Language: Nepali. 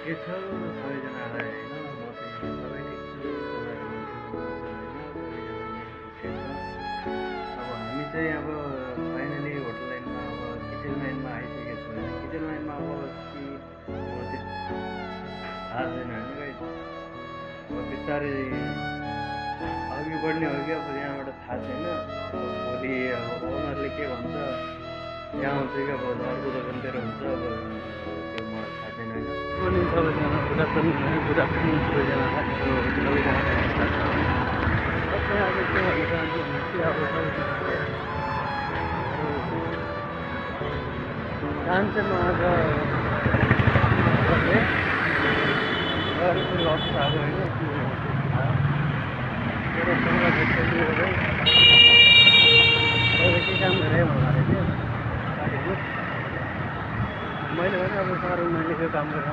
के छ सबैजनालाई होइन म चाहिँ सबै ठिक छु तपाईँहरू के छ अब हामी चाहिँ अब फाइनली होटल लाइनमा अब किचन लाइनमा आइसकेको छु होइन किचन लाइनमा अब के म चाहिँ थाहा छैन होइन गाइस अब बिस्तारै अघि बढ्ने हो कि अब यहाँबाट थाहा छैन भोलि अब ओनरले के भन्छ यहाँ आउँछ कि अब अर्को दोकानतिर हुन्छ अब त्यो मलाई थाहा छैन होइन मर्निङ सबैजना गुड आफ्टरनुन सबैजनालाई सबैजनालाई अब के भन्न चाहन्छु भने चाहिँ अब सबैजनाले चाहन्छन् आज अरू अफिस आएको होइन मेरो के काम गरेँ भन्दाखेरि चाहिँ मैले पनि अब सर मैले त्यो काम गरेँ